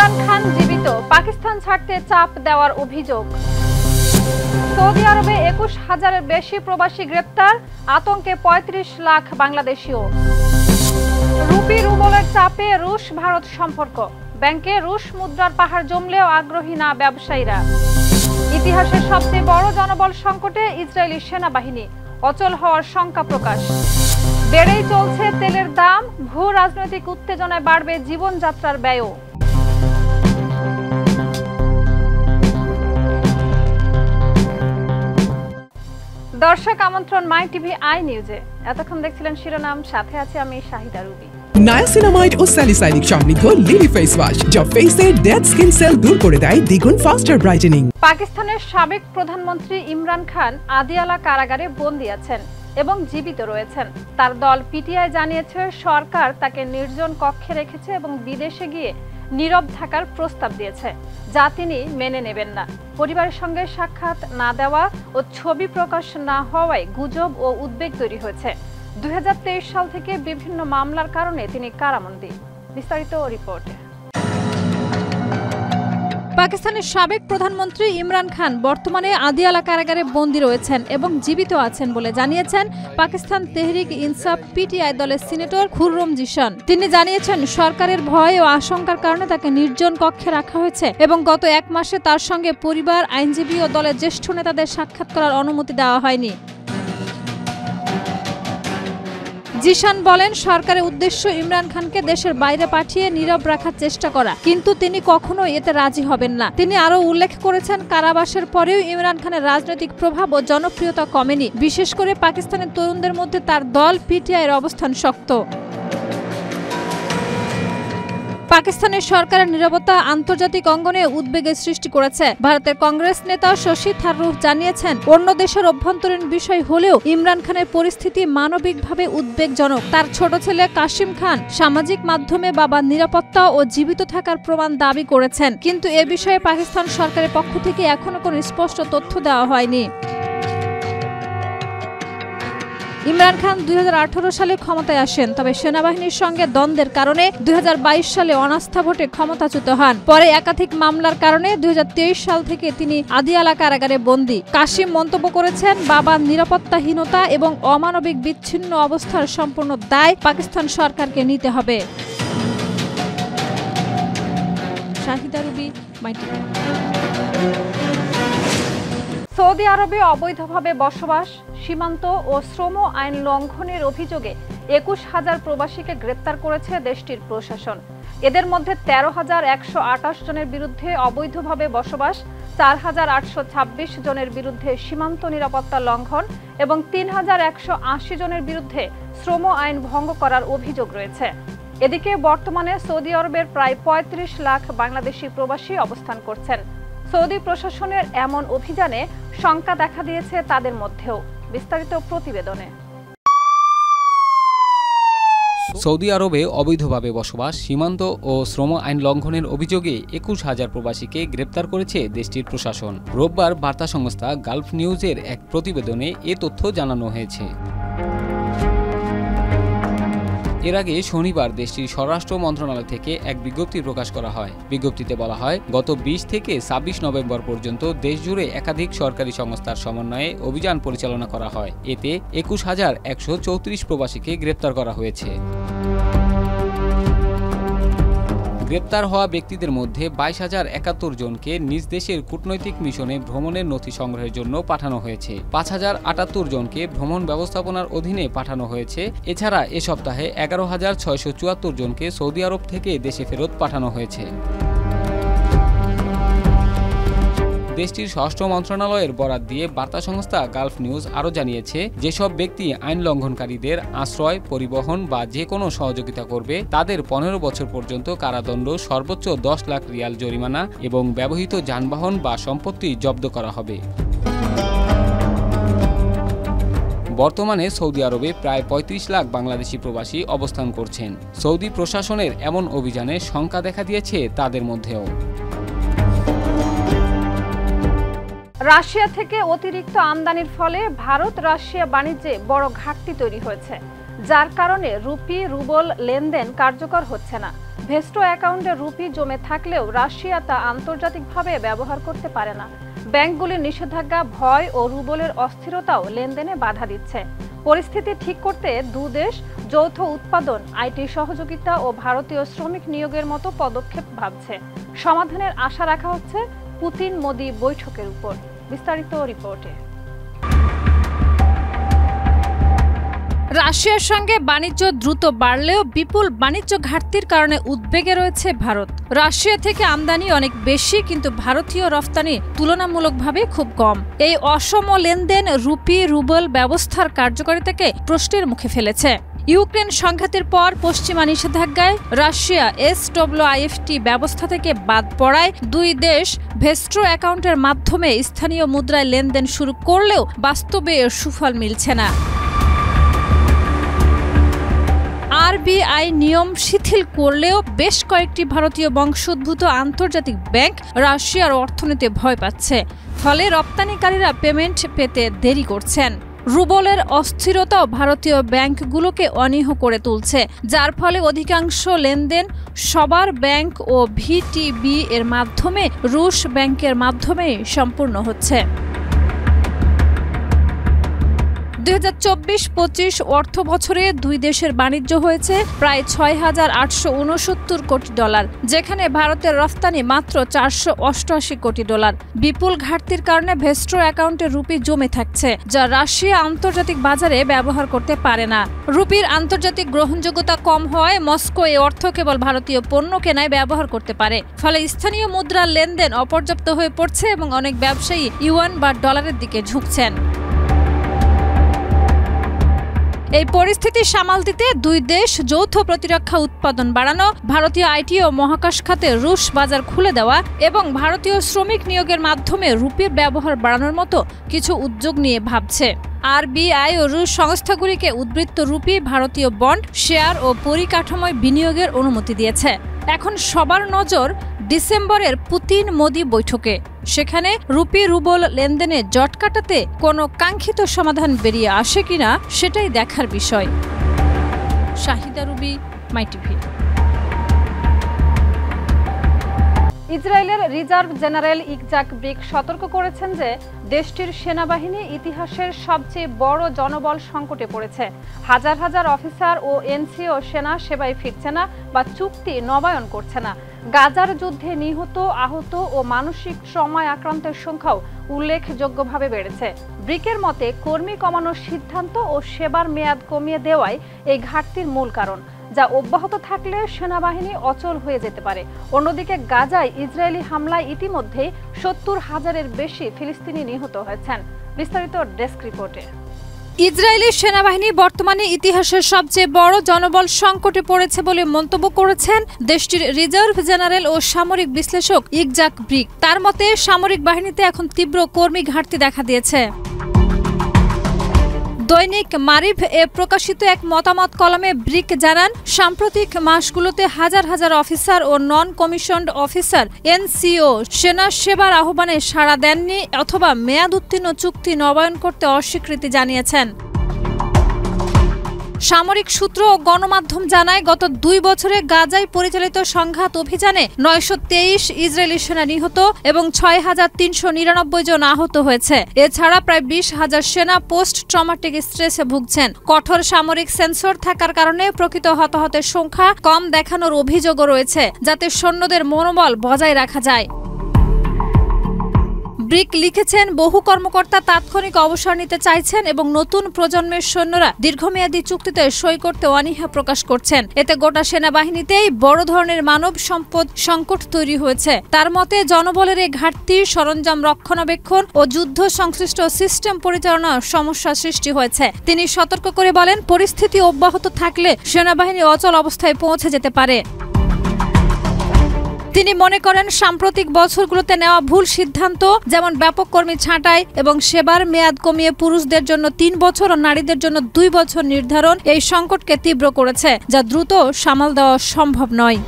ইমরান খান জীবিত, পাকিস্তান ছাড়তে চাপ দেওয়ার অভিযোগ। সৌদি আরবে ২১,০০০-এর বেশি প্রবাসী গ্রেপ্তার, আতঙ্কে ৩৫ লাখ বাংলাদেশীও। রুপি রুবলের চাপে রুশ ভারত সম্পর্ক, ব্যাংকে রুশ মুদ্রার পাহাড় জমলেও আগ্রহী না ব্যবসায়ীরা। ইতিহাসের সবচেয়ে বড় জনবল সংকটে ইসরায়েলি সেনাবাহিনী, অচল হওয়ার শঙ্কা প্রকাশ। বেড়েই চলছে তেলের দাম, ভূ রাজনৈতিক উত্তেজনায় বাড়বে জীবনযাত্রার ব্যয়ও। দর্শক আমন্ত্রণ মাই টিভি আই নিউজে। এতক্ষণ দেখছিলেন শিরোনাম, সাথে আছে আমি শাহিদা রুবি। নায়াসিনামাইড ও স্যালিসাইলিক সমৃদ্ধ লিলি ফেস ওয়াশ, যা ফেসের ডেড স্কিন সেল দূর করে দেয় দ্বিগুণ ফাস্টার ব্রাইটেনিং। পাকিস্তানের সাবেক প্রধানমন্ত্রী ইমরান খান আদিয়ালা কারাগারে বন্দী আছেন এবং জীবিত রয়েছেন। তার দল পিটিআই জানিয়েছে সরকার তাকে নির্জন কক্ষে রেখেছে এবং বিদেশে গিয়ে নীরব থাকার প্রস্তাব দিয়েছে, যা তিনি মেনে নেবেন না। পরিবারের সঙ্গে সাক্ষাৎ না দেওয়া ও ছবি প্রকাশ না হওয়ায় গুজব ও উদ্বেগ তৈরি হয়েছে। ২০২৩ সাল থেকে বিভিন্ন মামলার কারণে তিনি কারাবন্দী। বিস্তারিত রিপোর্টে। পাকিস্তানের সাবেক প্রধানমন্ত্রী ইমরান খান বর্তমানে আদিয়ালা কারাগারে বন্দী রয়েছেন এবং জীবিত আছেন বলে জানিয়েছেন পাকিস্তান তেহরিক ইনসাফ পিটিআই দলের সিনেটর খুররম জিশান। তিনি জানিয়েছেন সরকারের ভয় ও আশঙ্কার কারণে তাকে নির্জন কক্ষে রাখা হয়েছে এবং গত ১ মাসে তার সঙ্গে পরিবার, আইনজীবী ও দলের জ্যেষ্ঠ নেতাদের সাক্ষাৎ করার অনুমতি দেওয়া হয়নি। জিশান বলেন, সরকারের উদ্দেশ্য ইমরান খানকে দেশের বাইরে পাঠিয়ে নীরব রাখার চেষ্টা করা, কিন্তু তিনি কখনোই এতে রাজি হবেন না। তিনি আরও উল্লেখ করেছেন, কারাবাসের পরেও ইমরান খানের রাজনৈতিক প্রভাব ও জনপ্রিয়তা কমেনি। বিশেষ করে পাকিস্তানের তরুণদের মধ্যে তার দল পিটিআইয়ের অবস্থান শক্ত। পাকিস্তানের সরকারের নীরবতা আন্তর্জাতিক অঙ্গনে উদ্বেগের সৃষ্টি করেছে। ভারতের কংগ্রেস নেতা শশী থারুর জানিয়েছেন, অন্য দেশের অভ্যন্তরীণ বিষয় হলেও ইমরান খানের পরিস্থিতি মানবিকভাবে উদ্বেগজনক। তার ছোট ছেলে কাশিম খান সামাজিক মাধ্যমে বাবার নিরাপত্তা ও জীবিত থাকার প্রমাণ দাবি করেছেন, কিন্তু এ বিষয়ে পাকিস্তান সরকারের পক্ষ থেকে এখনো কোনো স্পষ্ট তথ্য দেওয়া হয়নি। ইমরান খান ২০১৮ সালে ক্ষমতায় আসেন, তবে সেনাবাহিনীর সঙ্গে দ্বন্দ্বের কারণে ২০২২ সালে অনাস্থা ভোটে ক্ষমতাচ্যুত হন। পরে একাধিক মামলার কারণে ২০২৩ সাল থেকে তিনি আদিয়ালা কারাগারে বন্দী। কাশিম মন্তব্য করেছেন, বাবার নিরাপত্তাহীনতা এবং অমানবিক বিচ্ছিন্ন অবস্থার সম্পূর্ণ দায় পাকিস্তান সরকারকে নিতে হবে। শাহিদা রুবি, মাই টিভি। সৌদি আরবে অবৈধভাবে বসবাস, সীমান্ত ও শ্রম আইন লঙ্ঘনের অভিযোগে ২১,০০০ প্রবাসীকে গ্রেপ্তার করেছে দেশটির প্রশাসন। এদের মধ্যে ১৩,১২৮ জনের বিরুদ্ধে অবৈধভাবে বসবাস, ৪,৮২৬ জনের বিরুদ্ধে সীমান্ত নিরাপত্তা লঙ্ঘন এবং ৩,১৮০ জনের বিরুদ্ধে শ্রম আইন ভঙ্গ করার অভিযোগ রয়েছে। এদিকে বর্তমানে সৌদি আরবের প্রায় ৩৫ লাখ বাংলাদেশি প্রবাসী অবস্থান করছেন। সৌদি প্রশাসনের এমন অভিযানে শঙ্কা দেখা দিয়েছে তাদের মধ্যেও। বিস্তারিত প্রতিবেদনে। সৌদি আরবে অবৈধভাবে বসবাস, সীমান্ত ও শ্রম আইন লঙ্ঘনের অভিযোগে ২১,০০০ প্রবাসীকে গ্রেপ্তার করেছে দেশটির প্রশাসন। রোববার বার্তা সংস্থা গালফ নিউজের এক প্রতিবেদনে এ তথ্য জানানো হয়েছে। এর আগে শনিবার দেশটির স্বরাষ্ট্র মন্ত্রণালয় থেকে এক বিজ্ঞপ্তি প্রকাশ করা হয়। বিজ্ঞপ্তিতে বলা হয়, গত ২০ থেকে ২৬ নভেম্বর পর্যন্ত দেশজুড়ে একাধিক সরকারি সংস্থার সমন্বয়ে অভিযান পরিচালনা করা হয়। এতে ২১,১৩৪ প্রবাসীকে গ্রেপ্তার করা হয়েছে। গ্রেপ্তার হওয়া ব্যক্তিদের মধ্যে ২২,০৭১ জনকে নিজ দেশের কূটনৈতিক মিশনে ভ্রমণের নথি সংগ্রহের জন্য পাঠানো হয়েছে। ৫,০৭৮ জনকে ভ্রমণ ব্যবস্থাপনার অধীনে পাঠানো হয়েছে। এছাড়া এ সপ্তাহে ১১,৬৭৪ জনকে সৌদি আরব থেকে দেশে ফেরত পাঠানো হয়েছে। দেশটির স্বরাষ্ট্র মন্ত্রণালয়ের বরাত দিয়ে বার্তা সংস্থা গালফ নিউজ আরও জানিয়েছে, যেসব ব্যক্তি আইন লঙ্ঘনকারীদের আশ্রয়, পরিবহন বা যে কোনো সহযোগিতা করবে তাদের ১৫ বছর পর্যন্ত কারাদণ্ড, সর্বোচ্চ ১০ লাখ রিয়াল জরিমানা এবং ব্যবহৃত যানবাহন বা সম্পত্তি জব্দ করা হবে। বর্তমানে সৌদি আরবে প্রায় ৩৫ লাখ বাংলাদেশি প্রবাসী অবস্থান করছেন। সৌদি প্রশাসনের এমন অভিযানে শঙ্কা দেখা দিয়েছে তাদের মধ্যেও। রাশিয়া থেকে অতিরিক্ত আমদানির ফলে ভারত রাশিয়া বাণিজ্যে বড় ঘাটতি তৈরি হয়েছে, যার কারণে রুপি রুবল লেনদেন কার্যকর হচ্ছে না। ভেস্টো অ্যাকাউন্টে রুপি জমে থাকলেও রাশিয়া তা আন্তর্জাতিকভাবে ব্যবহার করতে পারে না। ব্যাংকগুলির নিষেধাজ্ঞা, ভয় ও রুবলের অস্থিরতাও লেনদেনে বাধা দিচ্ছে। পরিস্থিতি ঠিক করতে দুদেশ যৌথ উৎপাদন, আইটি সহযোগিতা ও ভারতীয় শ্রমিক নিয়োগের মতো পদক্ষেপ ভাবছে। সমাধানের আশা রাখা হচ্ছে পুতিন-মোদি বৈঠকের উপর। বিস্তারিত রিপোর্টে। রাশিয়ার সঙ্গে বাণিজ্য দ্রুত বাড়লেও বিপুল বাণিজ্য ঘাটতির কারণে উদ্বেগে রয়েছে ভারত। রাশিয়া থেকে আমদানি অনেক বেশি, কিন্তু ভারতীয় রফতানি তুলনামূলকভাবে খুব কম। এই অসম লেনদেন রুপি রুবল ব্যবস্থার কার্যকারিতাকে প্রশ্নের মুখে ফেলেছে। ইউক্রেন সংঘাতের পর পশ্চিমা নিষেধাজ্ঞায় রাশিয়া SWIFT ব্যবস্থা থেকে বাদ পড়ায় দুই দেশ ভেস্টো অ্যাকাউন্টের মাধ্যমে স্থানীয় মুদ্রায় লেনদেন শুরু করলেও বাস্তবে এর সুফল মিলছে না। RBI নিয়ম শিথিল করলেও বেশ কয়েকটি ভারতীয় বংশোদ্ভূত আন্তর্জাতিক ব্যাংক রাশিয়ার অর্থনীতিতে ভয় পাচ্ছে, ফলে রপ্তানিকারীরা পেমেন্ট পেতে দেরি করছেন। রুবলের অস্থিরতাও ভারতীয় ব্যাংকগুলোকে অনীহ করে তুলছে, যার ফলে অধিকাংশ লেনদেন সবার ব্যাংক ও VTB এর মাধ্যমে রুশ ব্যাংকের মাধ্যমে সম্পূর্ণ হচ্ছে। 2024-25 অর্থ বছরে দুই দেশের বাণিজ্য হয়েছে প্রায় $6,869 কোটি, যেখানে ভারতের রফতানি মাত্র $488 কোটি। বিপুল ঘাটতির কারণে ভেস্টো অ্যাকাউন্টে রুপি জমে থাকছে, যা রাশিয়া আন্তর্জাতিক বাজারে ব্যবহার করতে পারে না। রুপির আন্তর্জাতিক গ্রহণযোগ্যতা কম হওয়ায় মস্কো এই অর্থ কেবল ভারতীয় পণ্য কেনায় ব্যবহার করতে পারে, ফলে স্থানীয় মুদ্রার লেনদেন অপর্যাপ্ত হয়ে পড়ছে এবং অনেক ব্যবসায়ী ইউয়ান বা ডলারের দিকে ঝুঁকছেন। এই পরিস্থিতি সামাল দিতে দুই দেশ যৌথ প্রতিরক্ষা উৎপাদন বাড়ানো, ভারতীয় আইটি ও মহাকাশ খাতে রুশ বাজার খুলে দেওয়া এবং ভারতীয় শ্রমিক নিয়োগের মাধ্যমে রুপির ব্যবহার বাড়ানোর মতো কিছু উদ্যোগ নিয়ে ভাবছে। RBI ও রুশ সংস্থাগুলিকে উদ্বৃত্ত রুপি, ভারতীয় বন্ড, শেয়ার ও পরিকাঠামোয় বিনিয়োগের অনুমতি দিয়েছে। এখন সবার নজর ডিসেম্বরের পুতিন-মোদি বৈঠকে। সেখানে রুপি রুবল লেনদেনে জট কাটাতে কোনো কাঙ্ক্ষিত সমাধান বেরিয়ে আসে কিনা সেটাই দেখার বিষয়। শাহিদা রুবি, মাইটিভি। ইসরায়েলের রিজার্ভ জেনারেল ইকজাক ব্রিক সতর্ক করেছেন যে দেশটির সেনাবাহিনী ইতিহাসের সবচেয়ে বড় জনবল সংকটে পড়েছে। হাজার হাজার অফিসার ও NCO সেনা সেবায় ফিরছে না বা চুক্তি নবায়ন করছে না। গাজার যুদ্ধে নিহত, আহত ও মানসিক ট্রমায় আক্রান্তের সংখ্যাও উল্লেখযোগ্যভাবে বেড়েছে। ব্রিকের মতে, কর্মী কমানোর সিদ্ধান্ত ও সেবার মেয়াদ কমিয়ে দেওয়াই এই ঘাটতির মূল কারণ, যা অব্যাহত থাকলে সেনাবাহিনী অচল হয়ে যেতে পারে। অন্যদিকে গাজায় ইসরায়েলি হামলায় ইতিমধ্যে 70,000-এর বেশি ফিলিস্তিনি নিহত হয়েছেন। বিস্তারিত ডেস্ক রিপোর্টে। ইসরায়েলি সেনাবাহিনী বর্তমানে ইতিহাসের সবচেয়ে বড় জনবল সংকটে পড়েছে বলে মন্তব্য করেছেন দেশটির রিজার্ভ জেনারেল ও সামরিক বিশ্লেষক ইকজাক ব্রিক। তার মতে, সামরিক বাহিনীতে এখন তীব্র কর্মী ঘাটতি দেখা দিয়েছে। দৈনিক মারিভ এ প্রকাশিত এক মতামত কলামে ব্রিক জানান, সাম্প্রতিক মাসগুলোতে হাজার হাজার অফিসার ও নন কমিশনড অফিসার NCO সেনা সেবার আহ্বানে সাড়া দেননি অথবা মেয়াদ উত্তীর্ণ চুক্তি নবায়ন করতে অস্বীকৃতি জানিয়েছেন। সামরিক সূত্র ও গণমাধ্যম জানায়, গত 2 বছরে গাজায় পরিচালিত সংঘাত অভিযানে 923 ইসরায়েলি সেনা নিহত এবং 6,399 জন আহত হয়েছে। এছাড়া প্রায় 20,000 সেনা পোস্ট ট্রমাটিক স্ট্রেসে ভুগছেন। কঠোর সামরিক সেন্সর থাকার কারণে প্রকৃত হতাহতের সংখ্যা কম দেখানোর অভিযোগও রয়েছে, যাতে সৈন্যদের মনোবল বজায় রাখা যায়। ব্রিক লিখেছেন, বহু কর্মকর্তা তাৎক্ষণিক অবসর নিতে চাইছেন এবং নতুন প্রজন্মের সৈন্যরা দীর্ঘমেয়াদী চুক্তিতে সই করতে অনীহা প্রকাশ করছেন। এতে গোটা সেনাবাহিনীতেই বড় ধরনের মানব সম্পদ সংকট তৈরি হয়েছে। তার মতে, জনবলের এই ঘাটতি, সরঞ্জাম রক্ষণাবেক্ষণ ও যুদ্ধ সংশ্লিষ্ট সিস্টেম পরিচালনার সমস্যা সৃষ্টি হয়েছে। তিনি সতর্ক করে বলেন, পরিস্থিতি অব্যাহত থাকলে সেনাবাহিনী অচল অবস্থায় পৌঁছে যেতে পারে। তিনি মনে করেন, সাম্প্রতিক বছরগুলোতে নেওয়া ভুল সিদ্ধান্ত, যেমন ব্যাপক কর্মী ছাঁটাই এবং সেবার মেয়াদ কমিয়ে পুরুষদের জন্য 3 বছর ও নারীদের জন্য 2 বছর নির্ধারণ, এই সংকটকে তীব্র করেছে, যা দ্রুত সামাল দেওয়া সম্ভব নয়।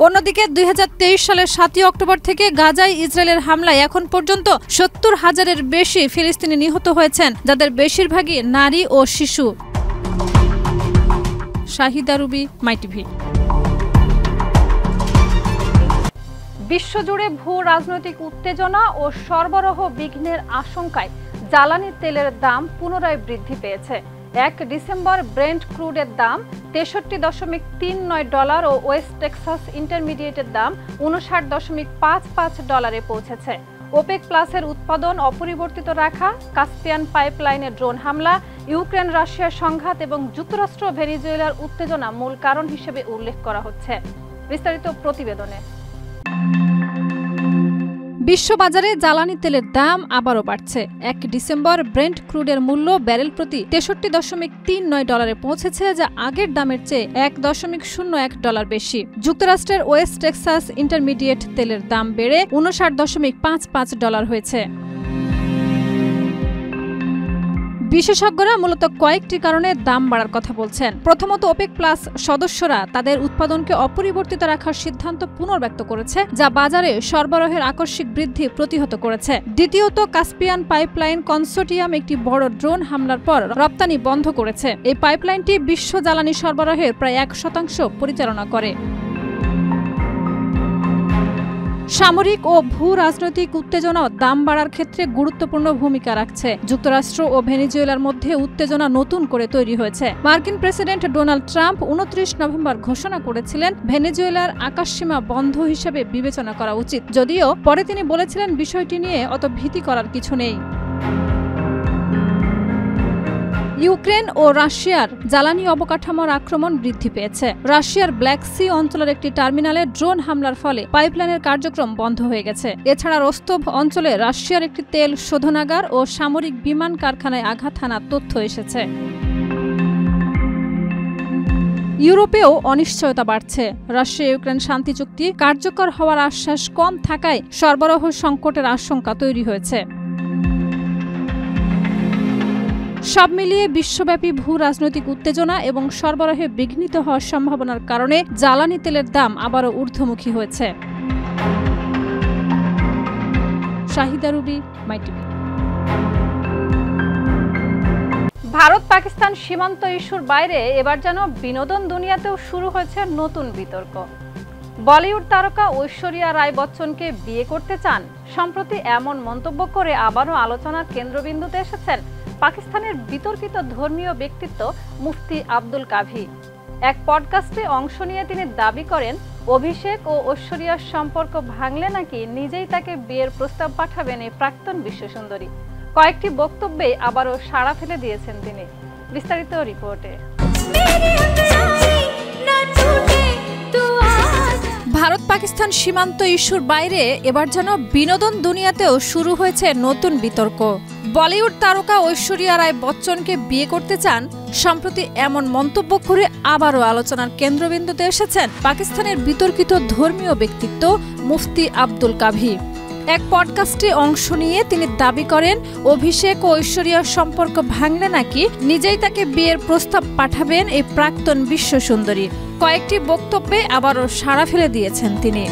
অন্যদিকে 2023 সালের 7 অক্টোবর থেকে গাজায় ইসরায়েলের হামলায় এখন পর্যন্ত 70,000-এর বেশি ফিলিস্তিনি নিহত হয়েছেন, যাদের বেশিরভাগই নারী ও শিশু। শাহিদা রুবি, মাইটিভি। বিশ্বজুড়ে ভূ রাজনৈতিক উত্তেজনা ও সরবরাহ বিঘ্নের আশঙ্কায় জ্বালানি তেলের দাম পুনরায় বৃদ্ধি পেয়েছে। 1 ডিসেম্বর ব্রেন্ট ক্রুডের দাম $63.39 ও ওয়েস্ট টেক্সাস ইন্টারমিডিয়েটের দাম $59.55 পৌঁছেছে। ওপেক প্লাসের উৎপাদন অপরিবর্তিত রাখা, কাস্পিয়ান পাইপলাইনে ড্রোন হামলা, ইউক্রেন রাশিয়ার সংঘাত এবং যুক্তরাষ্ট্র ভেনেজুয়েলার উত্তেজনা মূল কারণ হিসেবে উল্লেখ করা হচ্ছে। বিস্তারিত প্রতিবেদনে। বিশ্ববাজারে জ্বালানি তেলের দাম আবারও বাড়ছে। 1 ডিসেম্বর ব্রেন্ট ক্রুডের মূল্য ব্যারেল প্রতি $63.39 পৌঁছেছে, যা আগের দামের চেয়ে $1.01 বেশি। যুক্তরাষ্ট্রের ওয়েস্ট টেক্সাস ইন্টারমিডিয়েট তেলের দাম বেড়ে $59.55 হয়েছে। বিশেষজ্ঞরা মূলত কয়েকটি কারণে দাম বাড়ার কথা বলছেন। প্রথমত, ওপেক প্লাস সদস্যরা তাদের উৎপাদনকে অপরিবর্তিত রাখার সিদ্ধান্ত পুনর্ব্যক্ত করেছে, যা বাজারে সরবরাহের আকস্মিক বৃদ্ধি প্রতিহত করেছে। দ্বিতীয়ত, কাস্পিয়ান পাইপলাইন কনসোর্টিয়াম একটি বড় ড্রোন হামলার পর রপ্তানি বন্ধ করেছে। এই পাইপলাইনটি বিশ্ব জ্বালানি সরবরাহের প্রায় 1% পরিচালনা করে। সামরিক ও ভূ রাজনৈতিক উত্তেজনাও দাম বাড়ার ক্ষেত্রে গুরুত্বপূর্ণ ভূমিকা রাখছে। যুক্তরাষ্ট্র ও ভেনেজুয়েলার মধ্যে উত্তেজনা নতুন করে তৈরি হয়েছে। মার্কিন প্রেসিডেন্ট ডোনাল্ড ট্রাম্প 29 নভেম্বর ঘোষণা করেছিলেন ভেনেজুয়েলার আকাশসীমা বন্ধ হিসেবে বিবেচনা করা উচিত, যদিও পরে তিনি বলেছিলেন বিষয়টি নিয়ে অত ভীতি করার কিছু নেই। ইউক্রেন ও রাশিয়ার জ্বালানি অবকাঠামোর আক্রমণ বৃদ্ধি পেয়েছে। রাশিয়ার ব্ল্যাক সি অঞ্চলের একটি টার্মিনালে ড্রোন হামলার ফলে পাইপলাইনের কার্যক্রম বন্ধ হয়ে গেছে। এছাড়া রোস্তভ অঞ্চলে রাশিয়ার একটি তেল শোধনাগার ও সামরিক বিমান কারখানায় আঘাত হানার তথ্য এসেছে। ইউরোপেও অনিশ্চয়তা বাড়ছে। রাশিয়া ইউক্রেন শান্তি চুক্তি কার্যকর হওয়ার আশ্বাস কম থাকায় সরবরাহ সংকটের আশঙ্কা তৈরি হয়েছে। সব মিলিয়ে বিশ্বব্যাপী ভূ রাজনৈতিক উত্তেজনা এবং সরবরাহে বিঘ্নিত হওয়ার সম্ভাবনার কারণে জ্বালানি তেলের দাম আবারও ঊর্ধ্বমুখী হয়েছে। শাহিদা রুবি, মাইটিভি। ভারত পাকিস্তান সীমান্ত ইস্যুর বাইরে এবার যেন বিনোদন দুনিয়াতেও শুরু হয়েছে নতুন বিতর্ক। বলিউড তারকা ঐশ্বরিয়া রায় বচ্চনকে বিয়ে করতে চান। সম্প্রতি এমন মন্তব্য করে আবারও আলোচনার কেন্দ্রবিন্দুতে এসেছেন পাকিস্তানের বিতর্কিত ধর্মীয় ব্যক্তিত্ব মুফতি আব্দুল কাভি। এক পডকাস্টে অংশ নিয়ে তিনি দাবি করেন, অভিষেক ও ঐশ্বরিয়ার সম্পর্ক ভাঙলে নাকি নিজেই তাকে বিয়ের প্রস্তাব পাঠাবেন এই প্রাক্তন বিশ্বসুন্দরী। কয়েকটি বক্তব্যে আবারও সাড়া ফেলে দিয়েছেন তিনি। বিস্তারিত রিপোর্টে। ভারত পাকিস্তান সীমান্ত ইস্যুর বাইরে এবার যেন বিনোদন দুনিয়াতেও শুরু হয়েছে নতুন বিতর্ক। বলিউড তারকা ঐশ্বরিয়া রায় বচ্চনকে বিয়ে করতে চান। সম্প্রতি এমন মন্তব্য করে আবারও আলোচনার কেন্দ্রবিন্দুতে এসেছেন পাকিস্তানের বিতর্কিত ধর্মীয় ব্যক্তিত্ব মুফতি আব্দুল কাভি। এক পডকাস্টে অংশ নিয়ে তিনি দাবি করেন, অভিষেক ও ঐশ্বরিয়ার সম্পর্ক ভাঙলে নাকি নিজেই তাকে বিয়ের প্রস্তাব পাঠাবেন এই প্রাক্তন বিশ্বসুন্দরী। কয়েকটি বক্তব্যে আবারও সাড়া ফেলে দিয়েছেন তিনি।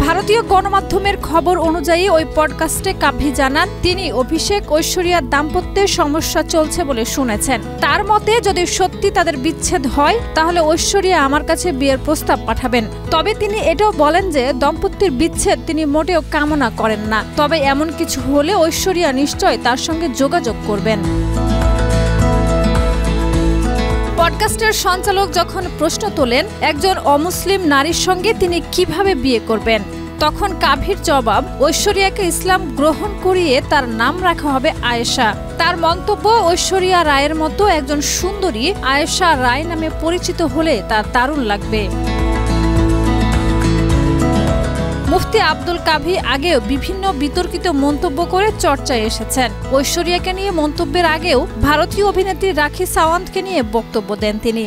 ভারতীয় গণমাধ্যমের খবর অনুযায়ী ওই পডকাস্টে কাভি জানান, তিনি অভিষেক ঐশ্বরিয়ার দাম্পত্যের সমস্যা চলছে বলে শুনেছেন। তার মতে, যদি সত্যি তাদের বিচ্ছেদ হয় তাহলে ঐশ্বরিয়া আমার কাছে বিয়ের প্রস্তাব পাঠাবেন। তবে তিনি এটাও বলেন যে দম্পতির বিচ্ছেদ তিনি মোটেও কামনা করেন না। তবে এমন কিছু হলে ঐশ্বরিয়া নিশ্চয় তার সঙ্গে যোগাযোগ করবেন। পডকাস্টের সঞ্চালক যখন প্রশ্ন তোলেন একজন অমুসলিম নারীর সঙ্গে তিনি কিভাবে বিয়ে করবেন, তখন কাভির জবাব, ঐশ্বরিয়াকে ইসলাম গ্রহণ করিয়ে তার নাম রাখা হবে আয়েশা। তার মন্তব্য, ঐশ্বরিয়া রায়ের মতো একজন সুন্দরী আয়েশা রায় নামে পরিচিত হলে তার দারুণ লাগবে। মুফতি আব্দুল কাভি আগেও বিভিন্ন বিতর্কিত মন্তব্য করে চর্চায় এসেছেন। ঐশ্বরিয়াকে নিয়ে মন্তব্যের আগেও ভারতীয় অভিনেত্রী রাখি সাওয়ান্তকে নিয়ে বক্তব্য দেন তিনি।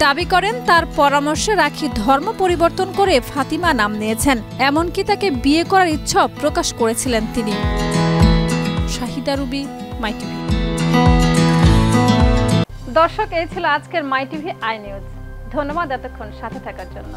দাবি করেন তার পরামর্শে রাখি ধর্ম পরিবর্তন করে ফাতিমা নাম নিয়েছেন। এমনকি তাকে বিয়ে করার ইচ্ছা প্রকাশ করেছিলেন তিনি। শাহিদা রুবি, মাইটিভি। দর্শক, এই ছিল আজকের মাইটিভি আই নিউজ। ধন্যবাদ এতক্ষণ সাথে থাকার জন্য।